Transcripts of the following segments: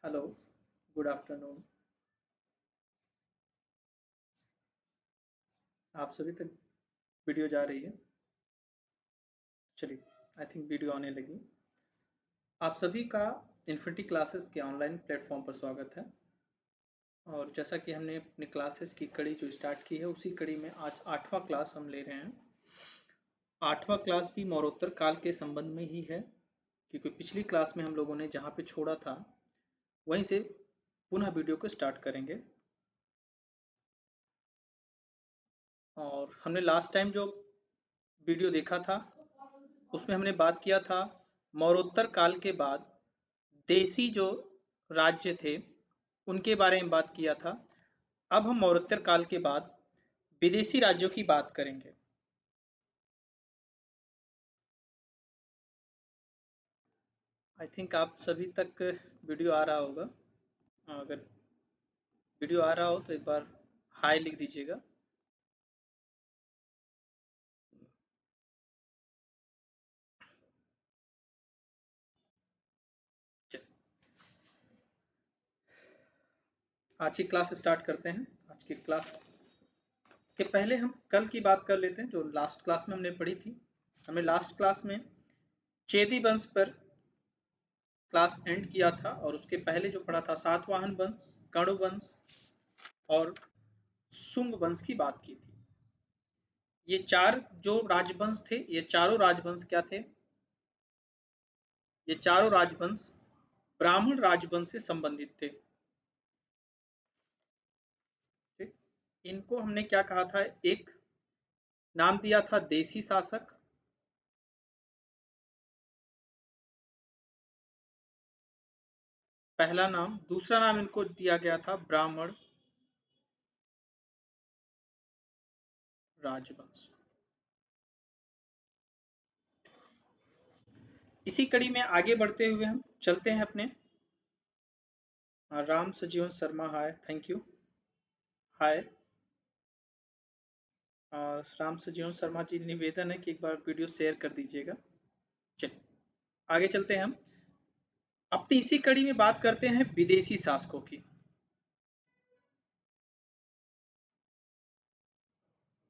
Hello, good afternoon. आप सभी तक वीडियो जा रही है? चलिए, आई थिंक वीडियो आने लगी। आप सभी का इन्फिनिटी क्लासेस के ऑनलाइन प्लेटफॉर्म पर स्वागत है। और जैसा कि हमने अपने क्लासेस की कड़ी जो स्टार्ट की है, उसी कड़ी में आज 8वां क्लास हम ले रहे हैं। 8वां क्लास भी मौरोत्तर काल के संबंध में ही है, क्योंकि पिछली क्लास में हम लोगों ने जहाँ पे छोड़ा था वहीं से पुनः वीडियो को स्टार्ट करेंगे। और हमने लास्ट टाइम जो वीडियो देखा था उसमें हमने बात किया था मौरोत्तर काल के बाद देसी जो राज्य थे उनके बारे में बात किया था। अब हम मौरोत्तर काल के बाद विदेशी राज्यों की बात करेंगे। आई थिंक आप सभी तक वीडियो आ रहा होगा। अगर वीडियो आ रहा हो तो एक बार हाई लिख दीजिएगा। आज की क्लास स्टार्ट करते हैं। आज की क्लास के पहले हम कल की बात कर लेते हैं जो लास्ट क्लास में हमने पढ़ी थी। हमने लास्ट क्लास में चेदी वंश पर क्लास एंड किया था और उसके पहले जो पढ़ा था सातवाहन वंश, कण्व वंश और शुंग वंश की बात की थी। ये चार जो राजवंश थे, ये चारों राजवंश क्या थे? ये चारों राजवंश ब्राह्मण राजवंश से संबंधित थे। ठीक? इनको हमने क्या कहा था? एक नाम दिया था देसी शासक, पहला नाम। दूसरा नाम इनको दिया गया था ब्राह्मण राजवंश। इसी कड़ी में आगे बढ़ते हुए हम चलते हैं अपने राम सजीवन शर्मा, हाय, थैंक यू, हाय। राम सजीवन शर्मा जी, निवेदन है कि एक बार वीडियो शेयर कर दीजिएगा। चलिए आगे चलते हैं। हम अपनी इसी कड़ी में बात करते हैं विदेशी शासकों की।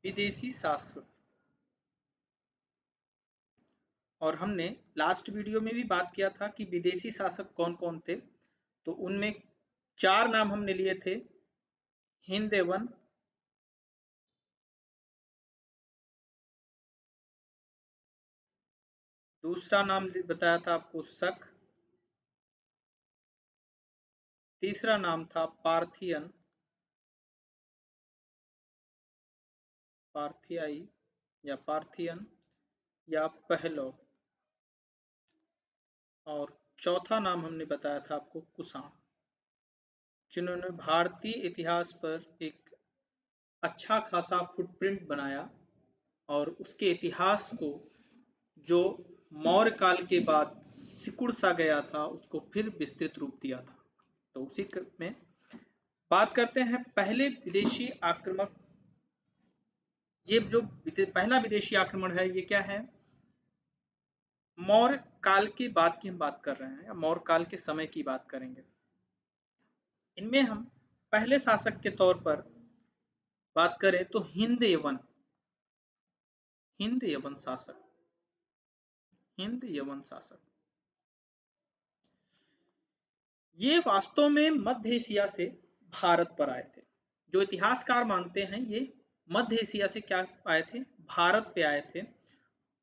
विदेशी शासक, और हमने लास्ट वीडियो में भी बात किया था कि विदेशी शासक कौन कौन थे। तो उनमें चार नाम हमने लिए थे। हिंदेवन, दूसरा नाम बताया था आपको शक, तीसरा नाम था पार्थियन, पार्थियाई या पार्थियन या पहलो, और चौथा नाम हमने बताया था आपको कुषाण, जिन्होंने भारतीय इतिहास पर एक अच्छा खासा फुटप्रिंट बनाया और उसके इतिहास को जो मौर्य काल के बाद सिकुड़ सा गया था उसको फिर विस्तृत रूप दिया था। तो उसी में बात करते हैं पहले विदेशी आक्रमण। ये जो पहला विदेशी आक्रमण है ये क्या है? मौर्य काल के बाद की हम बात कर रहे हैं, या मौर्य काल के समय की बात करेंगे। इनमें हम पहले शासक के तौर पर बात करें तो हिंद यवन, हिंद यवन शासक, हिंद यवन शासक, ये वास्तव में मध्य एशिया से भारत पर आए थे। जो इतिहासकार मानते हैं ये मध्य एशिया से क्या आए थे? भारत पे आए थे।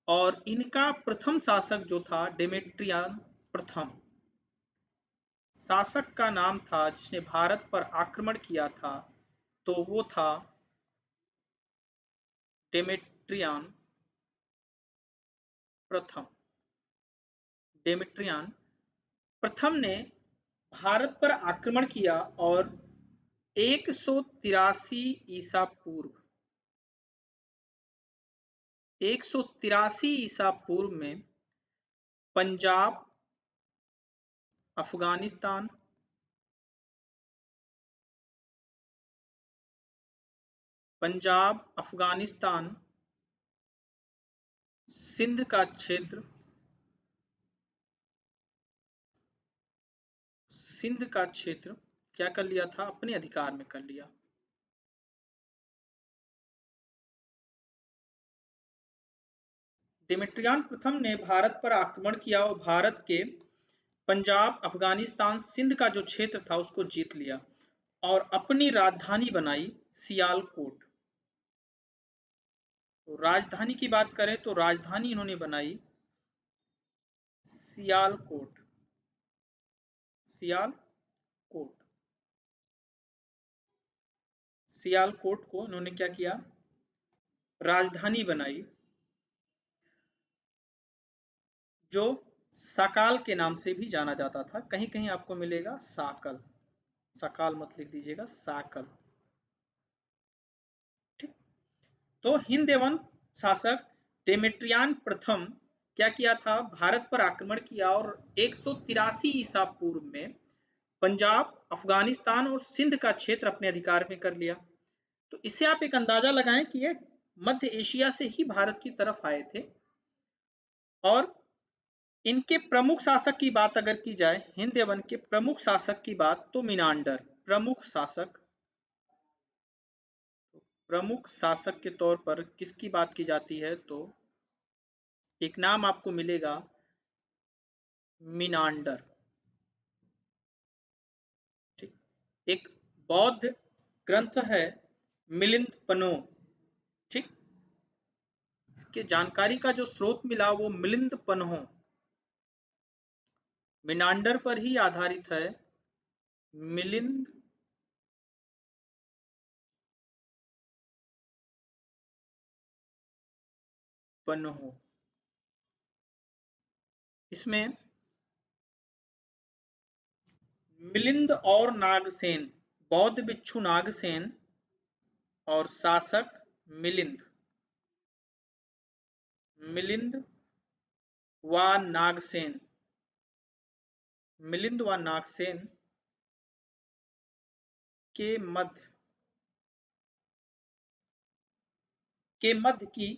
और इनका प्रथम शासक जो था डेमेट्रियन प्रथम, शासक का नाम था जिसने भारत पर आक्रमण किया था, तो वो था डेमेट्रियन प्रथम। डेमेट्रियन प्रथम ने भारत पर आक्रमण किया और 183 ईसा पूर्व, 183 ईसा पूर्व में पंजाब, अफगानिस्तान, पंजाब, अफगानिस्तान, सिंध का क्षेत्र, सिंध का क्षेत्र क्या कर लिया था, अपने अधिकार में कर लिया। डेमेट्रियन प्रथम ने भारत पर आक्रमण किया और भारत के पंजाब, अफगानिस्तान, सिंध का जो क्षेत्र था उसको जीत लिया और अपनी राजधानी बनाई सियालकोट। तो राजधानी की बात करें तो राजधानी इन्होंने बनाई सियालकोट। सियालकोट, सियालकोट को इन्होंने क्या किया, राजधानी बनाई, जो सकाल के नाम से भी जाना जाता था। कहीं कहीं आपको मिलेगा साकल, सकाल मत लिख दीजिएगा, साकल। ठीक, तो हिंद एवं शासक डेमेट्रियन प्रथम क्या किया था, भारत पर आक्रमण किया और 183 ईसा पूर्व में पंजाब, अफगानिस्तान और सिंध का क्षेत्र अपने अधिकार में कर लिया। तो इससे आप एक अंदाजा लगाएं कि ये मध्य एशिया से ही भारत की तरफ आए थे। और इनके प्रमुख शासक की बात अगर की जाए, हिंद एवं के प्रमुख शासक की बात, तो मिनांडर प्रमुख शासक। प्रमुख शासक के तौर पर किसकी बात की जाती है, तो एक नाम आपको मिलेगा मिनांडर। ठीक, एक बौद्ध ग्रंथ है मिलिंद पनो। ठीक, इसके जानकारी का जो स्रोत मिला वो मिलिंद पन्हो, मिनांडर पर ही आधारित है। मिलिंद पन्हो, इसमें मिलिंद और नागसेन, बौद्ध भिक्षु नागसेन और शासक मिलिंद, मिलिंद व नागसेन, मिलिंद व नागसेन के मध्य की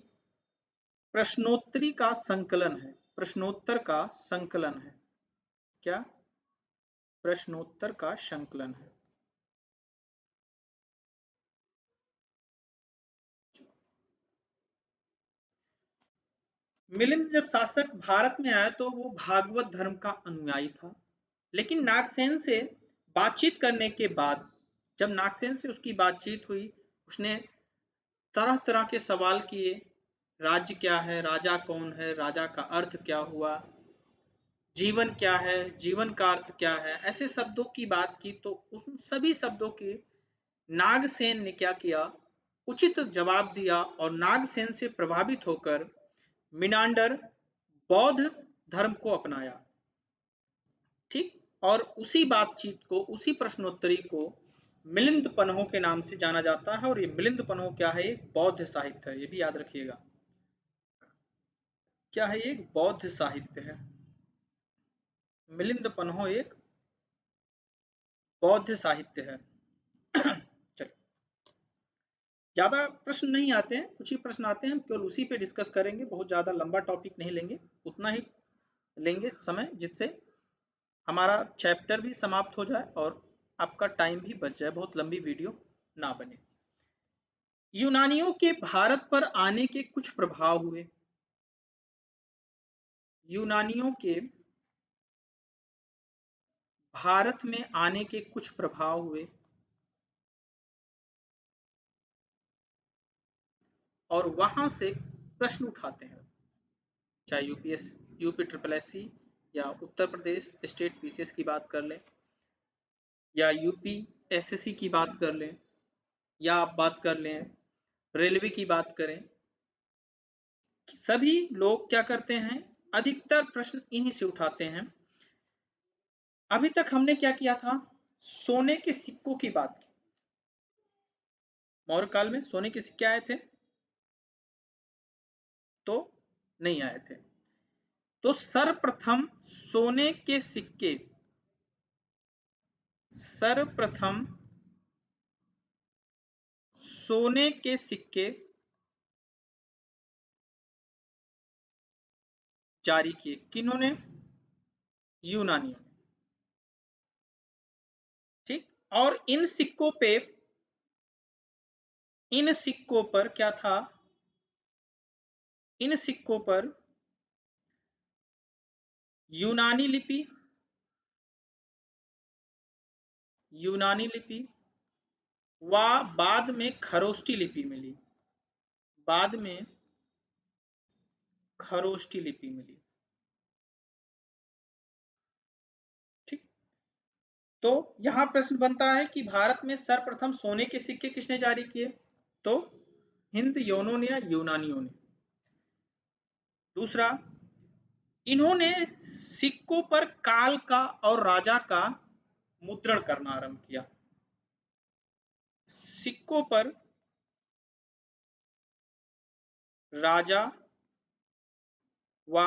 प्रश्नोत्तरी का संकलन है। प्रश्नोत्तर का संकलन है। क्या? प्रश्नोत्तर का संकलन है। मिलिंद जब शासक भारत में आया तो वो भागवत धर्म का अनुयायी था, लेकिन नागसेन से बातचीत करने के बाद, जब नागसेन से उसकी बातचीत हुई, उसने तरह तरह के सवाल किए, राज्य क्या है, राजा कौन है, राजा का अर्थ क्या हुआ, जीवन क्या है, जीवन का अर्थ क्या है, ऐसे शब्दों की बात की। तो उन सभी शब्दों के नागसेन ने क्या किया, उचित जवाब दिया और नागसेन से प्रभावित होकर मिनांडर बौद्ध धर्म को अपनाया। ठीक, और उसी बातचीत को, उसी प्रश्नोत्तरी को मिलिंद पन्हो के नाम से जाना जाता है। और ये मिलिंद पन्हो क्या है, एक बौद्ध साहित्य है, ये भी याद रखिएगा। क्या है, एक बौद्ध साहित्य है। मिलिंद पन्हो एक बौद्ध साहित्य है। चलिए, ज्यादा प्रश्न नहीं आते हैं, कुछ ही प्रश्न आते हैं, हम केवल उसी पे डिस्कस करेंगे, बहुत ज्यादा लंबा टॉपिक नहीं लेंगे, उतना ही लेंगे समय जिससे हमारा चैप्टर भी समाप्त हो जाए और आपका टाइम भी बच जाए, बहुत लंबी वीडियो ना बने। यूनानियों के भारत पर आने के कुछ प्रभाव हुए। यूनानियों के भारत में आने के कुछ प्रभाव हुए और वहां से प्रश्न उठाते हैं, चाहे यूपी ट्रिपल एससी या उत्तर प्रदेश स्टेट पीसीएस की बात कर लें, या यूपी एसएससी की बात कर लें, या आप बात कर लें रेलवे की बात करें, सभी लोग क्या करते हैं, अधिकतर प्रश्न इन्हीं से उठाते हैं। अभी तक हमने क्या किया था, सोने के सिक्कों की बात की। मौर्य काल में सोने के सिक्के आए थे? तो नहीं आए थे। तो सर्वप्रथम सोने के सिक्के, सर्वप्रथम सोने के सिक्के जारी किए किन्होंने? यूनानियों ने। और इन सिक्कों पर क्या था, इन सिक्कों पर यूनानी लिपि व बाद में खरोष्टी लिपि मिली, बाद में खरोष्टी लिपि मिली। ठीक, तो यहां प्रश्न बनता है कि भारत में सर्वप्रथम सोने के सिक्के किसने जारी किए, तो हिंद योनों ने या यूनानियों ने। दूसरा, इन्होंने सिक्कों पर काल का और राजा का मुद्रण करना आरंभ किया। सिक्कों पर राजा व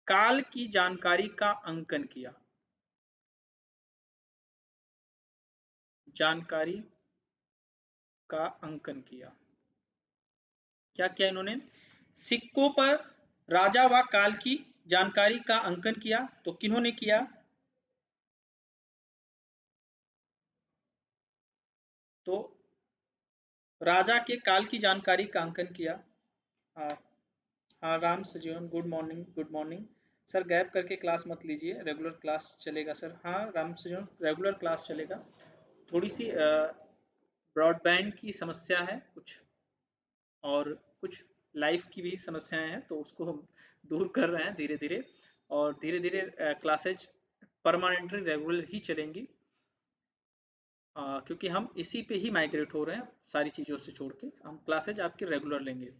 काल की जानकारी का अंकन किया, जानकारी का अंकन किया। क्या किया इन्होंने, सिक्कों पर राजा व काल की जानकारी का अंकन किया। तो किन्होंने किया, तो राजा के काल की जानकारी का अंकन किया। हाँ Ram Sajivan, good morning, good morning sir. Gap करके क्लास मत लीजिए, रेगुलर क्लास चलेगा सर। हाँ राम सजीवन, रेगुलर क्लास चलेगा। थोड़ी सी ब्रॉडबैंड की समस्या है कुछ, और कुछ लाइफ की भी समस्याएं हैं, तो उसको हम दूर कर रहे हैं धीरे धीरे, और धीरे धीरे क्लासेज परमानेंटली रेगुलर ही चलेंगी, क्योंकि हम इसी पे ही माइग्रेट हो रहे हैं, सारी चीज़ों से छोड़ के हम क्लासेज आपके रेगुलर लेंगे,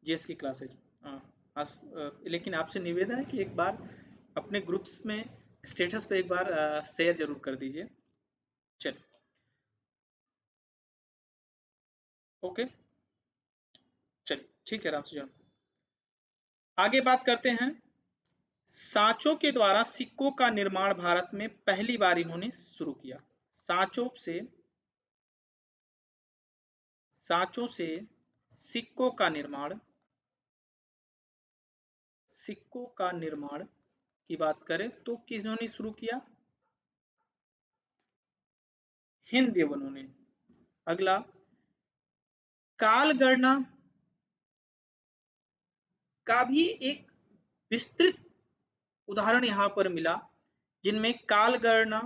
जीएस की क्लासेज। लेकिन आपसे निवेदन है कि एक बार अपने ग्रुप्स में स्टेटस पे एक बार शेयर जरूर कर दीजिए। चल ओके, चलिए ठीक है राम से। आगे बात करते हैं, सांचों के द्वारा सिक्कों का निर्माण भारत में पहली बार इन्होंने शुरू किया। सांचों से सिक्कों का निर्माण की बात करें तो किन्होंने शुरू किया, हिंद देवनों ने। अगला, काल गणना का भी एक विस्तृत उदाहरण यहां पर मिला, जिनमें काल गणना,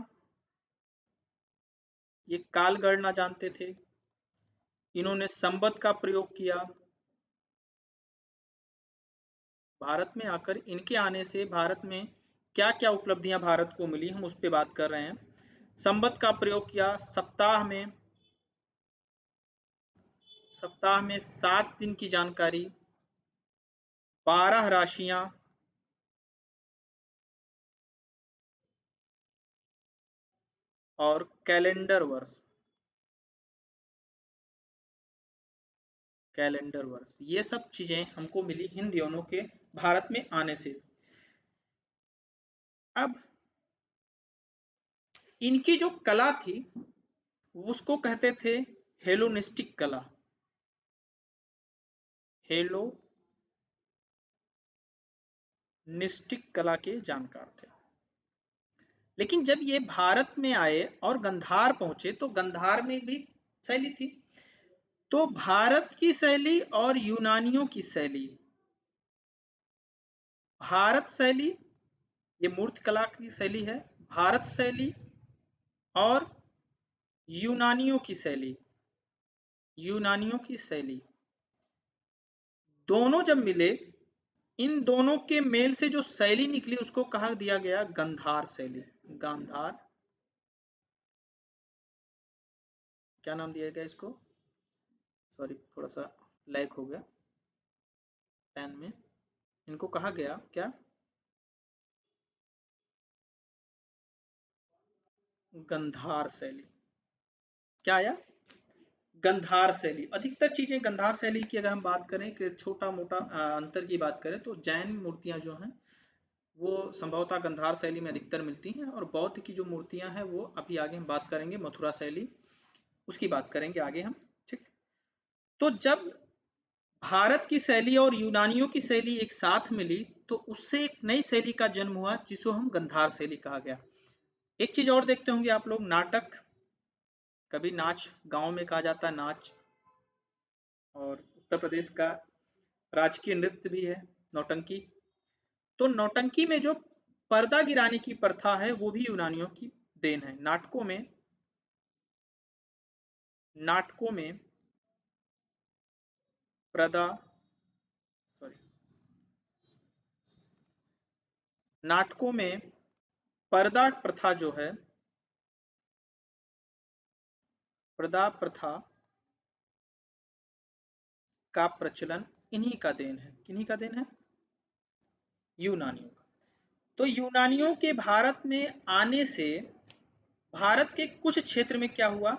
ये काल गणना जानते थे, इन्होंने संवत का प्रयोग किया। भारत में आकर, इनके आने से भारत में क्या क्या उपलब्धियां भारत को मिली, हम उस पर बात कर रहे हैं। संवत का प्रयोग किया, सप्ताह में 7 दिन की जानकारी, 12 राशियां, और कैलेंडर वर्ष, ये सब चीजें हमको मिली हिंद योनों के भारत में आने से। अब इनकी जो कला थी उसको कहते थे हेलोनिस्टिक कला, हेलोनिस्टिक कला के जानकार थे। लेकिन जब ये भारत में आए और गंधार पहुंचे तो गंधार में भी शैली थी, तो भारत की शैली और यूनानियों की शैली, भारत शैली, ये मूर्ति कला की शैली है, भारत शैली और यूनानियों की शैली दोनों जब मिले, इन दोनों के मेल से जो शैली निकली उसको कहा दिया गया गंधार शैली। गांधार, क्या नाम दिया गया इसको, सॉरी थोड़ा सा लैग हो गया पेन में, इनको कहा गया क्या, गंधार शैली। क्या आया, गंधार शैली। अधिकतर चीजें गंधार शैली की अगर हम बात करें कि छोटा मोटा अंतर की बात करें तो जैन मूर्तियां जो हैं वो संभवतः गंधार शैली में अधिकतर मिलती हैं, और बौद्ध की जो मूर्तियां हैं वो अभी आगे हम बात करेंगे, मथुरा शैली, उसकी बात करेंगे आगे हम। ठीक, तो जब भारत की शैली और यूनानियों की शैली एक साथ मिली तो उससे एक नई शैली का जन्म हुआ जिसको हम गंधार शैली कहा गया। एक चीज और देखते होंगे आप लोग, नाटक, कभी नाच गांव में कहा जाता है नाच, और उत्तर प्रदेश का राजकीय नृत्य भी है नौटंकी। तो नौटंकी में जो पर्दा गिराने की प्रथा है वो भी यूनानियों की देन है। नाटकों में पर्दा सॉरी नाटकों में पर्दा प्रथा जो है, पर्दा प्रथा का प्रचलन इन्हीं का देन है। किन्हीं का देन है? यूनानियों का। तो यूनानियों के भारत में आने से भारत के कुछ क्षेत्र में क्या हुआ,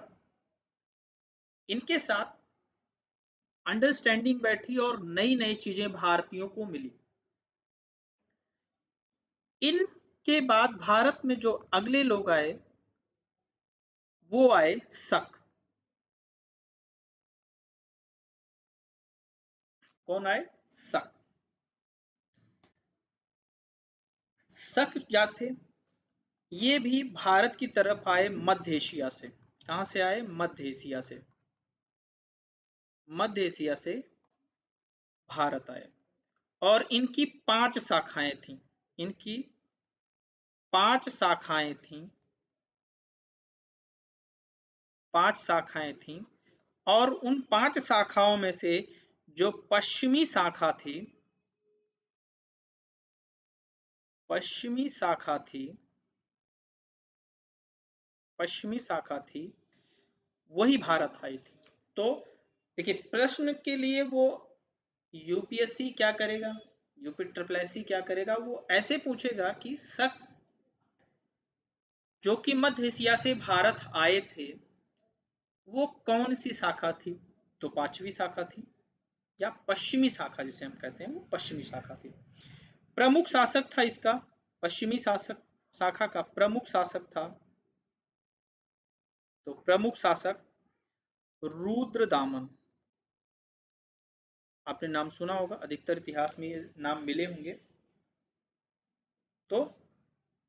इनके साथ अंडरस्टैंडिंग बैठी और नई नई चीजें भारतीयों को मिली। इनके बाद भारत में जो अगले लोग आए वो आए शक। कौन आए? शक। शक क्या थे? ये भी भारत की तरफ आए मध्य एशिया से। कहां से आए? मध्य एशिया से। मध्य एशिया से भारत आए और इनकी 5 शाखाएं थीं। इनकी 5 शाखाएं थीं। 5 शाखाएं थीं और उन 5 शाखाओं में से जो पश्चिमी शाखा थी वही भारत आई थी। तो देखिए, प्रश्न के लिए वो यूपीएससी क्या करेगा, यूपी ट्रिपल एससी क्या करेगा, वो ऐसे पूछेगा कि शक जो कि मध्य एशिया से भारत आए थे वो कौन सी शाखा थी? तो 5वीं शाखा थी, या पश्चिमी शाखा जिसे हम कहते हैं, वो पश्चिमी शाखा थी। प्रमुख शासक था इसका, पश्चिमी शासक शाखा का प्रमुख शासक था, तो प्रमुख शासक रुद्रदामन। आपने नाम सुना होगा, अधिकतर इतिहास में ये नाम मिले होंगे। तो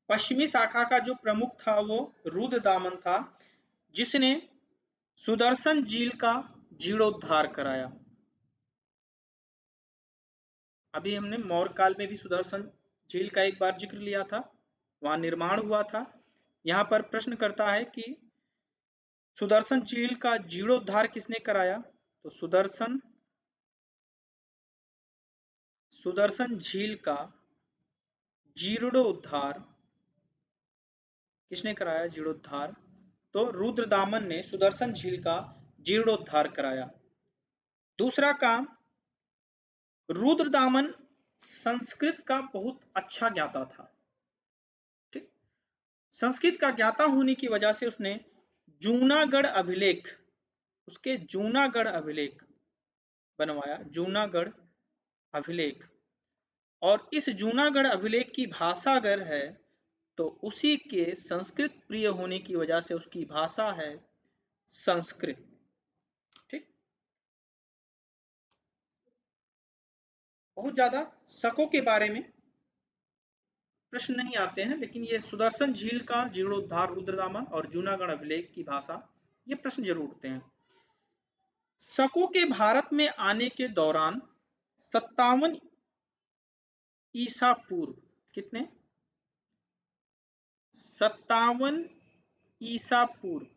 पश्चिमी शाखा का जो प्रमुख था वो रुद्रदामन था, जिसने सुदर्शन झील का जीर्णोद्धार कराया। अभी हमने मौर्य काल में भी सुदर्शन झील का एक बार जिक्र लिया था, वहां निर्माण हुआ था। यहाँ पर प्रश्न करता है कि सुदर्शन झील का जीर्णोद्धार किसने कराया? तो सुदर्शन झील का जीर्णोद्धार किसने कराया? जीर्णोद्धार तो रुद्रदामन ने सुदर्शन झील का जीर्णोद्धार कराया। दूसरा काम, रुद्रदामन संस्कृत का बहुत अच्छा ज्ञाता था। ठीक, संस्कृत का ज्ञाता होने की वजह से उसने जूनागढ़ अभिलेख, उसके जूनागढ़ अभिलेख बनवाया, जूनागढ़ अभिलेख। और इस जूनागढ़ अभिलेख की भाषा अगर है तो उसी के संस्कृत प्रिय होने की वजह से उसकी भाषा है संस्कृत। ठीक, बहुत ज्यादा शकों के बारे में प्रश्न नहीं आते हैं, लेकिन ये सुदर्शन झील का जीर्णोद्धार रुद्रदामन और जूनागढ़ अभिलेख की भाषा, ये प्रश्न जरूर उठते हैं। शकों के भारत में आने के दौरान 57 ईसा पूर्व, कितने? 57 ईसा पूर्व,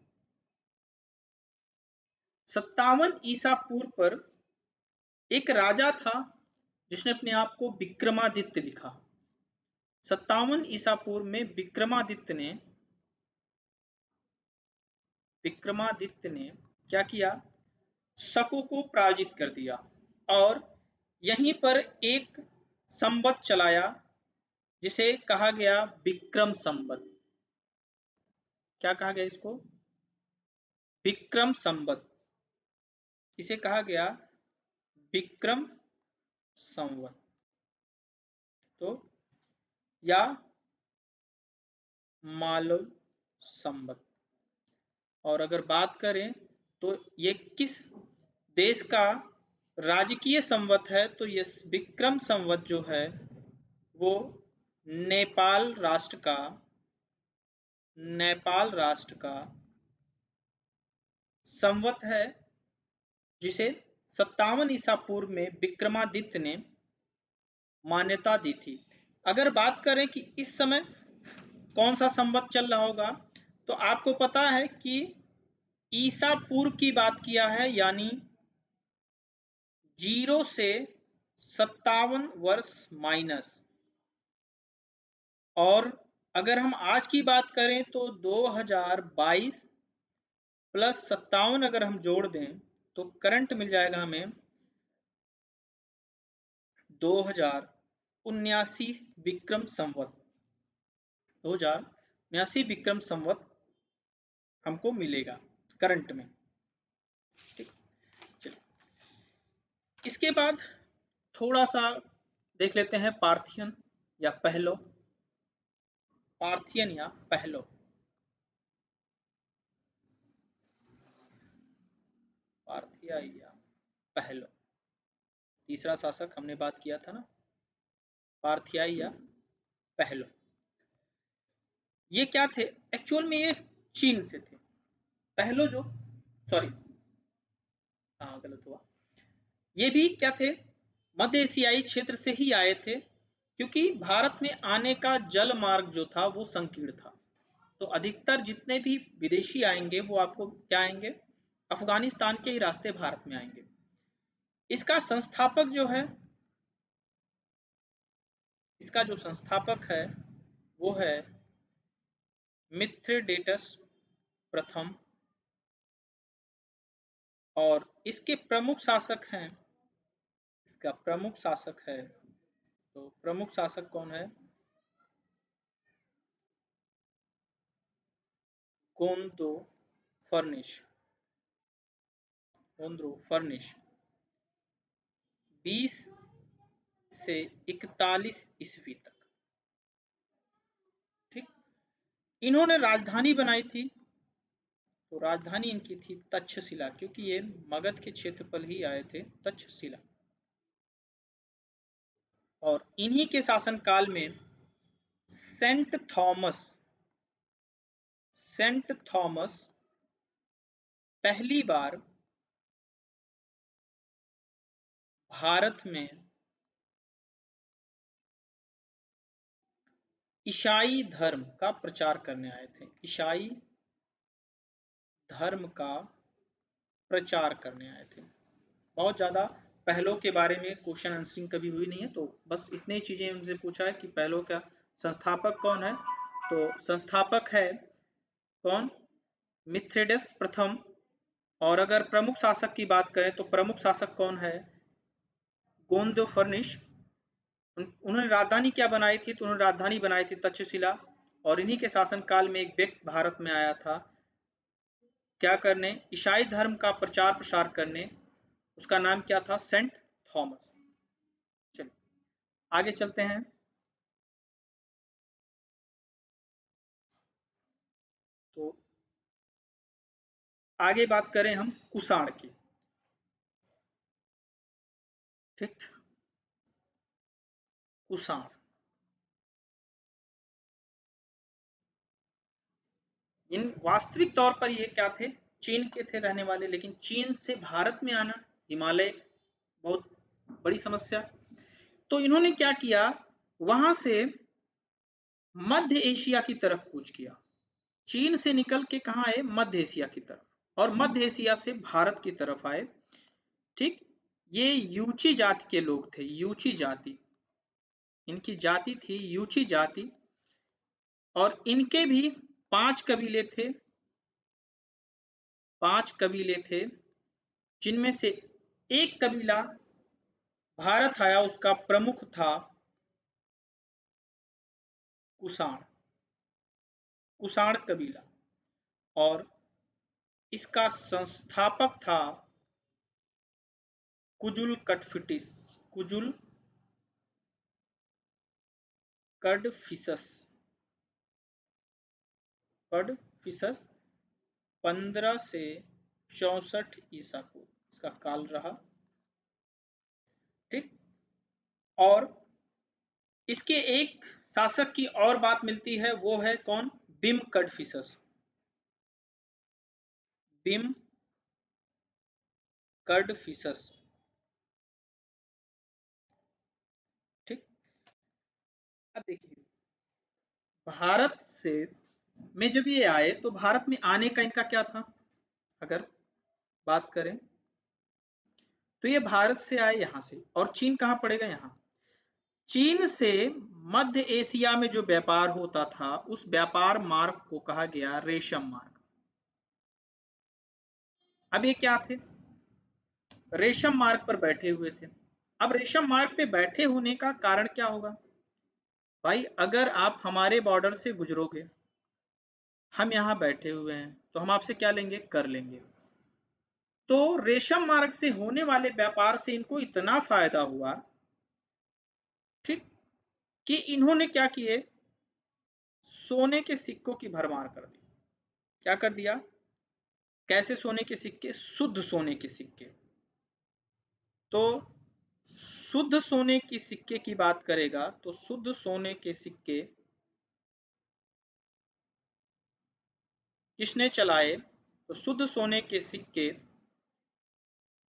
57 ईसा पूर्व पर एक राजा था जिसने अपने आप को विक्रमादित्य लिखा। 57 ईसा पूर्व में विक्रमादित्य ने क्या किया? शकों को पराजित कर दिया और यहीं पर एक संवत चलाया जिसे कहा गया विक्रम संवत। क्या कहा गया इसको? विक्रम संवत। इसे कहा गया विक्रम संवत, तो या मालव संवत। और अगर बात करें तो ये किस देश का राजकीय संवत है, तो ये विक्रम संवत जो है वो नेपाल राष्ट्र का संवत है जिसे 57 ईसा पूर्व में विक्रमादित्य ने मान्यता दी थी। अगर बात करें कि इस समय कौन सा संवत चल रहा होगा, तो आपको पता है कि ईसा पूर्व की बात किया है, यानी 0 से 57 वर्ष माइनस। और अगर हम आज की बात करें तो 2022 प्लस 57 अगर हम जोड़ दें तो करंट मिल जाएगा हमें 2079 विक्रम संवत। 2079 विक्रम संवत हमको मिलेगा करंट में। ठीक, चलिए इसके बाद थोड़ा सा देख लेते हैं पार्थियन या पहलो। पार्थियन या पहलो, पार्थिया या पहलो, तीसरा शासक हमने बात किया था ना, पार्थिया या पहलो। ये क्या थे एक्चुअल में? ये चीन से थे। पहलो जो, सॉरी हाँ गलत हुआ, ये भी क्या थे, मध्य एशियाई क्षेत्र से ही आए थे, क्योंकि भारत में आने का जल मार्ग जो था वो संकीर्ण था। तो अधिकतर जितने भी विदेशी आएंगे वो आपको क्या आएंगे, अफगानिस्तान के ही रास्ते भारत में आएंगे। इसका संस्थापक जो है, इसका जो संस्थापक है वो है मिथ्रेडेटस प्रथम, और इसके प्रमुख शासक हैं, इसका प्रमुख शासक है, तो प्रमुख शासक कौन है, गोंदो फर्निश। गोंदो फर्निश 20 से 41 ईस्वी तक। ठीक, इन्होंने राजधानी बनाई थी, तो राजधानी इनकी थी तक्षशिला, क्योंकि ये मगध के क्षेत्र पर ही आए थे, तक्षशिला। और इन्हीं के शासनकाल में सेंट थॉमस पहली बार भारत में ईसाई धर्म का प्रचार करने आए थे। ईसाई धर्म का प्रचार करने आए थे। बहुत ज्यादा पहलों के बारे में क्वेश्चन आंसरिंग कभी हुई नहीं है, तो बस इतनी चीजें उनसे पूछा है कि पहलों का संस्थापक कौन है। तो संस्थापक है कौन, मिथ्रेडस प्रथम। और अगर प्रमुख शासक की बात करें तो प्रमुख शासक कौन है, गोंदो फर्निश। उन्होंने राजधानी क्या बनाई थी, तो उन्होंने राजधानी बनाई थी तक्षशिला। और इन्हीं के शासनकाल में एक व्यक्ति भारत में आया था, क्या करने, ईसाई धर्म का प्रचार प्रसार करने। उसका नाम क्या था, सेंट थॉमस। चलिए आगे चलते हैं। तो आगे बात करें हम कुषाण की। ठीक, कुषाण इन वास्तविक तौर पर ये क्या थे, चीन के थे रहने वाले, लेकिन चीन से भारत में आना, हिमालय बहुत बड़ी समस्या। तो इन्होंने क्या किया, वहां से मध्य एशिया की तरफ कूच किया। चीन से निकल के कहा आए, मध्य एशिया की तरफ, और मध्य एशिया से भारत की तरफ आए। ठीक, ये यूची जाति के लोग थे, यूची जाति, इनकी जाति थी यूची जाति। और इनके भी 5 कबीले थे, 5 कबीले थे, जिनमें से एक कबीला भारत आया, उसका प्रमुख था कुषाण, कुषाण कबीला। और इसका संस्थापक था कुजुल कटफिटिस, कुजुल कडफिसस, कडफिसस 15 से 64 ईसा पूर्व इसका काल रहा। ठीक, और इसके एक शासक की और बात मिलती है, वो है कौन, बिम कडफिसस। बिम कर्डफिसस। ठीक, अब देखिए भारत से में जब ये आए तो भारत में आने का इनका क्या था, अगर बात करें तो ये भारत से आए यहाँ से, और चीन कहाँ पड़ेगा, यहाँ। चीन से मध्य एशिया में जो व्यापार होता था उस व्यापार मार्ग को कहा गया रेशम मार्ग। अब ये क्या थे, रेशम मार्ग पर बैठे हुए थे। अब रेशम मार्ग पे बैठे होने का कारण क्या होगा भाई, अगर आप हमारे बॉर्डर से गुजरोगे, हम यहाँ बैठे हुए हैं, तो हम आपसे क्या लेंगे, कर लेंगे। तो रेशम मार्ग से होने वाले व्यापार से इनको इतना फायदा हुआ, ठीक, कि इन्होंने क्या किए, सोने के सिक्कों की भरमार कर दी। क्या कर दिया, कैसे सोने के सिक्के, शुद्ध सोने के सिक्के। तो शुद्ध सोने की सिक्के की बात करेगा तो शुद्ध सोने के सिक्के किसने चलाए, तो शुद्ध सोने के सिक्के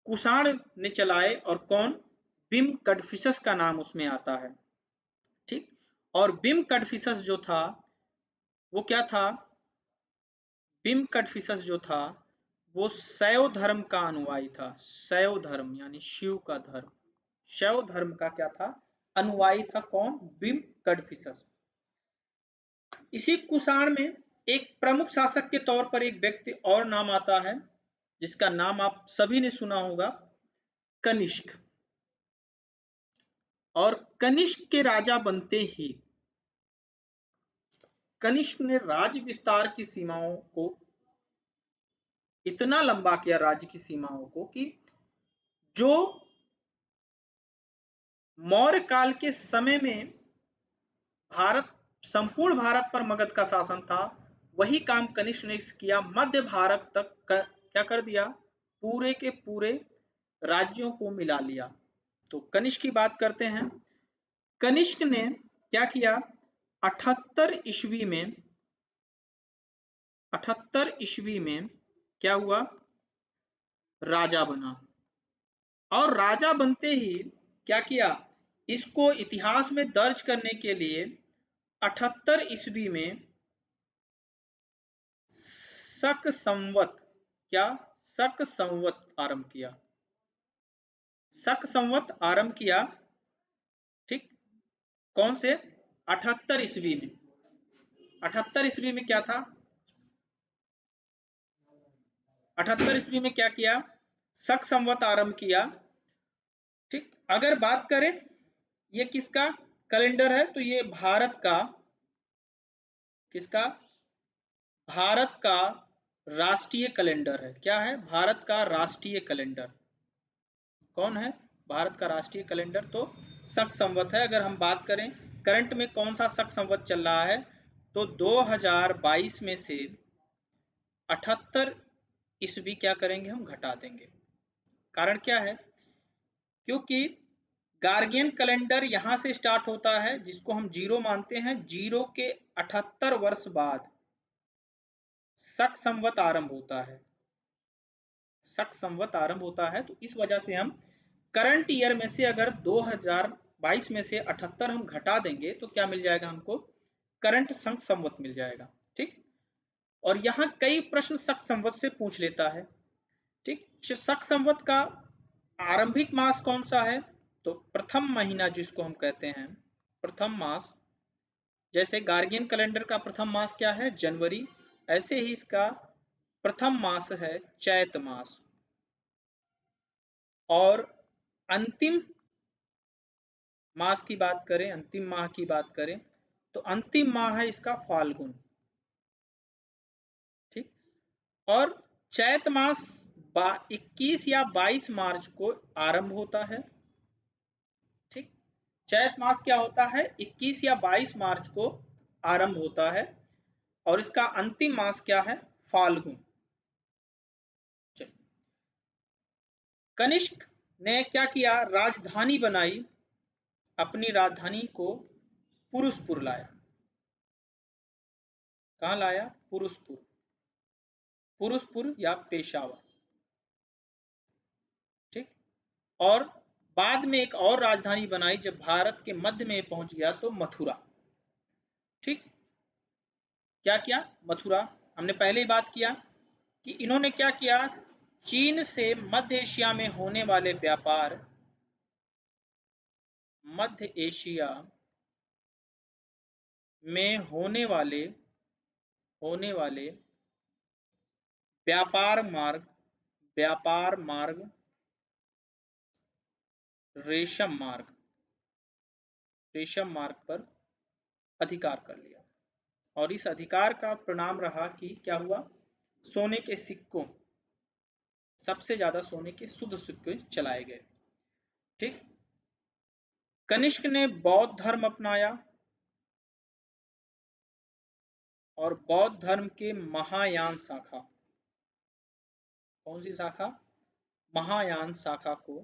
कुषाण ने चलाए, और कौन, बिम कडफिसस का नाम उसमें आता है। ठीक, और बिम कडफिसस जो था वो क्या था, बिम कडफिसस जो था वो शैव धर्म का अनुयायी था। शैव धर्म यानी शिव का धर्म, शैव धर्म का क्या था, अनुयायी था। कौन, बिम कडफिसस। इसी कुषाण में एक प्रमुख शासक के तौर पर एक व्यक्ति और नाम आता है, जिसका नाम आप सभी ने सुना होगा, कनिष्क। और कनिष्क के राजा बनते ही कनिष्क ने राज्य विस्तार की सीमाओं को इतना लंबा किया, राज्य की सीमाओं को, कि जो मौर्य काल के समय में भारत, संपूर्ण भारत पर मगध का शासन था, वही काम कनिष्क ने किया। मध्य भारत तक क्या कर दिया, पूरे के पूरे राज्यों को मिला लिया। तो कनिष्क की बात करते हैं। कनिष्क ने क्या किया, 78 ईस्वी में, 78 ईस्वी में क्या हुआ, राजा बना। और राजा बनते ही क्या किया, इसको इतिहास में दर्ज करने के लिए 78 ईस्वी में शक संवत, क्या, शक संवत आरंभ किया। शक संवत आरंभ किया, ठीक, कौन से, 78 ईस्वी में। 78 ईस्वी में क्या था, 78 ईस्वी में क्या किया, शक संवत आरंभ किया। ठीक, अगर बात करें ये किसका कैलेंडर है, तो ये भारत का, किसका, भारत का राष्ट्रीय कैलेंडर है। क्या है, भारत का राष्ट्रीय कैलेंडर। कौन है, भारत का राष्ट्रीय कैलेंडर, तो शक संवत है। अगर हम बात करें करंट में कौन सा शक संवत चल रहा है, तो 2022 में से 78 ईस्वी क्या करेंगे, हम घटा देंगे। कारण क्या है, क्योंकि गार्गियन कैलेंडर यहां से स्टार्ट होता है, जिसको हम जीरो मानते हैं। जीरो के 78 वर्ष बाद शक संवत आरंभ होता है। शक संवत आरंभ होता है, तो इस वजह से हम करंट ईयर में से अगर 2022 में से 78 हम घटा देंगे तो क्या मिल जाएगा हमको, करंट शक संवत मिल जाएगा। ठीक, और यहाँ कई प्रश्न शक संवत से पूछ लेता है। ठीक, शक संवत का आरंभिक मास कौन सा है, तो प्रथम महीना जिसको हम कहते हैं, प्रथम मास। जैसे गार्गियन कैलेंडर का प्रथम मास क्या है, जनवरी, ऐसे ही इसका प्रथम मास है चैत मास। और अंतिम मास की बात करें, अंतिम माह की बात करें, तो अंतिम माह है इसका फाल्गुन। ठीक, और चैत मास 21 या 22 मार्च को आरंभ होता है। ठीक, चैत मास क्या होता है, 21 या 22 मार्च को आरंभ होता है, और इसका अंतिम मास क्या है, फाल्गुन। कनिष्क ने क्या किया, राजधानी बनाई, अपनी राजधानी को पुरुषपुर लाया। कहाँ लाया, पुरुषपुर, पुरुषपुर या पेशावर। और बाद में एक और राजधानी बनाई जब भारत के मध्य में पहुंच गया तो मथुरा। ठीक, क्या किया? मथुरा। हमने पहले ही बात किया कि इन्होंने क्या किया, चीन से मध्य एशिया में होने वाले व्यापार, मध्य एशिया में होने वाले व्यापार मार्ग रेशम मार्ग पर अधिकार कर लिया। और इस अधिकार का परिणाम रहा कि क्या हुआ, सोने के सिक्कों, सबसे ज्यादा सोने के शुद्ध सिक्के चलाए गए। ठीक, कनिष्क ने बौद्ध धर्म अपनाया और बौद्ध धर्म के महायान शाखा, कौन सी शाखा? महायान शाखा को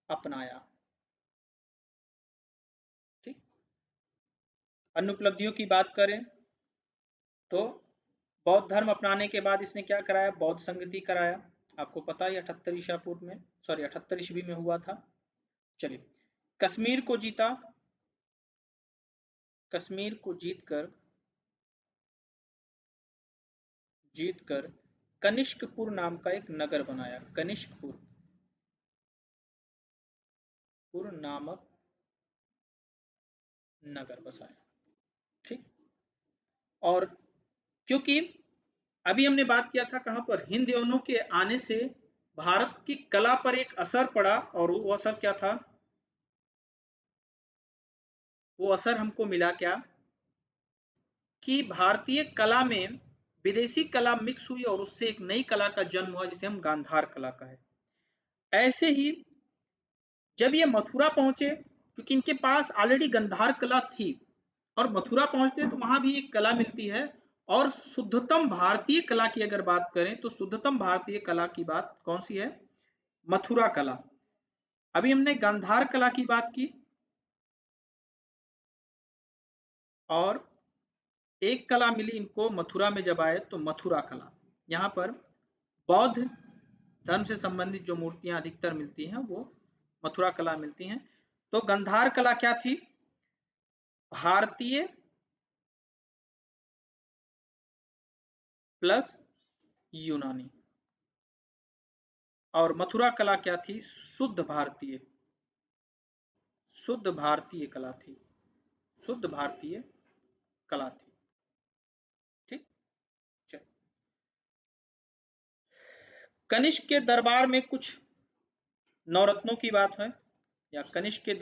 अपनाया। ठीक, अन्य उपलब्धियों की बात करें तो बौद्ध धर्म अपनाने के बाद इसने क्या कराया, बौद्ध संगति कराया। आपको पता है 78 ईसा पूर्व में, सॉरी 78 ईस्वी में हुआ था। चलिए, कश्मीर को जीतकर कनिष्कपुर नाम का एक नगर बनाया। कनिष्कपुर नामक नगर बसाया। ठीक, और क्योंकि अभी हमने बात किया था कहां पर, हिंद यवनों के आने से भारत की कला पर एक असर पड़ा, और वो असर क्या था? वो असर हमको मिला क्या कि भारतीय कला में विदेशी कला मिक्स हुई और उससे एक नई कला का जन्म हुआ जिसे हम गांधार कला कहें। ऐसे ही जब ये मथुरा पहुंचे, क्योंकि इनके पास ऑलरेडी गांधार कला थी, और मथुरा पहुंचते तो वहां भी एक कला मिलती है। और शुद्धतम भारतीय कला की अगर बात करें तो शुद्धतम भारतीय कला की बात कौन सी है? मथुरा कला। अभी हमने गांधार कला की बात की, और एक कला मिली इनको मथुरा में जब आए तो मथुरा कला। यहाँ पर बौद्ध धर्म से संबंधित जो मूर्तियां अधिकतर मिलती हैं वो मथुरा कला मिलती हैं। तो गांधार कला क्या थी? भारतीय प्लस यूनानी। और मथुरा कला क्या थी? शुद्ध भारतीय कला थी, शुद्ध भारतीय कला थी। ठीक, चल, कनिष्क के दरबार में कुछ नवरत्नों की बात है, या कनिष्क के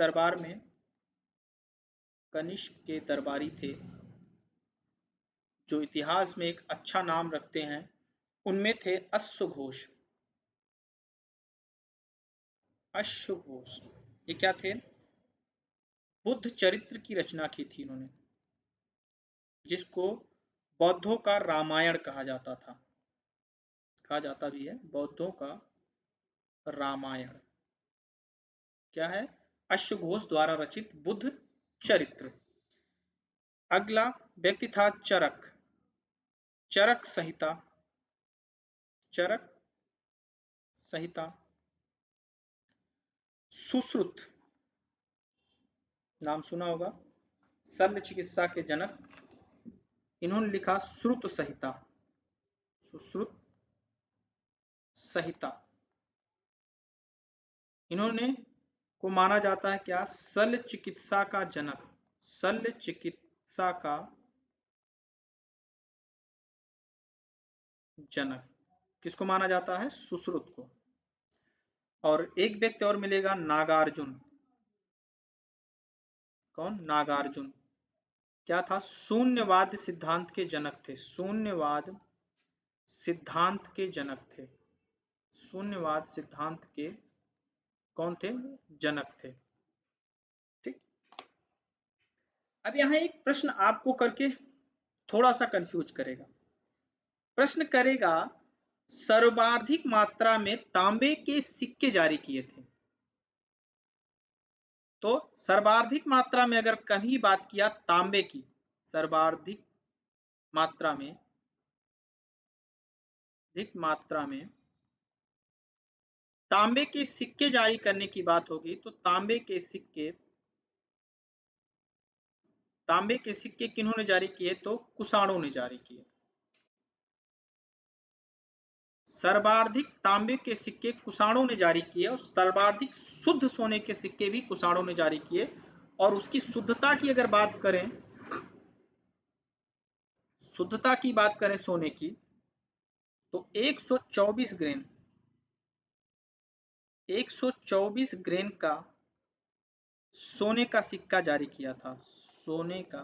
दरबारी थे जो इतिहास में एक अच्छा नाम रखते हैं। उनमें थे अश्वघोष। ये क्या थे? बुद्ध चरित्र की रचना की थी इन्होंने, जिसको बौद्धों का रामायण कहा जाता था, कहा जाता भी है बौद्धों का रामायण। क्या है? अश्वघोष द्वारा रचित बुद्ध चरित्र। अगला व्यक्ति था चरक संहिता। सुश्रुत नाम सुना होगा, शल्य चिकित्सा के जनक। इन्होंने लिखा सुश्रुत संहिता। इन्होंने को माना जाता है क्या? शल्य चिकित्सा का जनक किसको माना जाता है? सुश्रुत को। और एक व्यक्ति और मिलेगा, नागार्जुन। कौन? नागार्जुन। क्या था? शून्यवाद सिद्धांत के जनक थे। शून्यवाद सिद्धांत के कौन थे? जनक थे। ठीक, अब यहां एक प्रश्न आपको करके थोड़ा सा कंफ्यूज करेगा। प्रश्न करेगा, सर्वाधिक मात्रा में तांबे के सिक्के जारी किए थे। तो सर्वाधिक मात्रा में अगर कभी बात किया तांबे की, सर्वाधिक मात्रा में तांबे के सिक्के जारी करने की बात होगी तो तांबे के सिक्के किन्होंने जारी किए? तो कुषाणों ने जारी किए। सर्वाधिक तांबे के सिक्के कुषाणों ने जारी किए और सर्वाधिक शुद्ध सोने के सिक्के भी कुषाणों ने जारी किए। और उसकी शुद्धता की अगर बात करें, शुद्धता की बात करें सोने की, तो 124 ग्रेन 124 ग्रेन का सोने का सिक्का जारी किया था। सोने का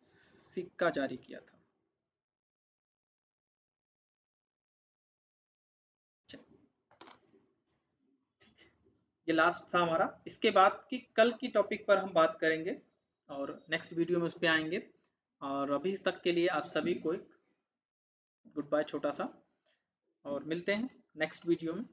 सिक्का जारी किया था। ये लास्ट था हमारा। इसके बाद की कल की टॉपिक पर हम बात करेंगे और नेक्स्ट वीडियो में उस पर आएंगे। और अभी तक के लिए आप सभी को गुड बाय छोटा सा, और मिलते हैं नेक्स्ट वीडियो में।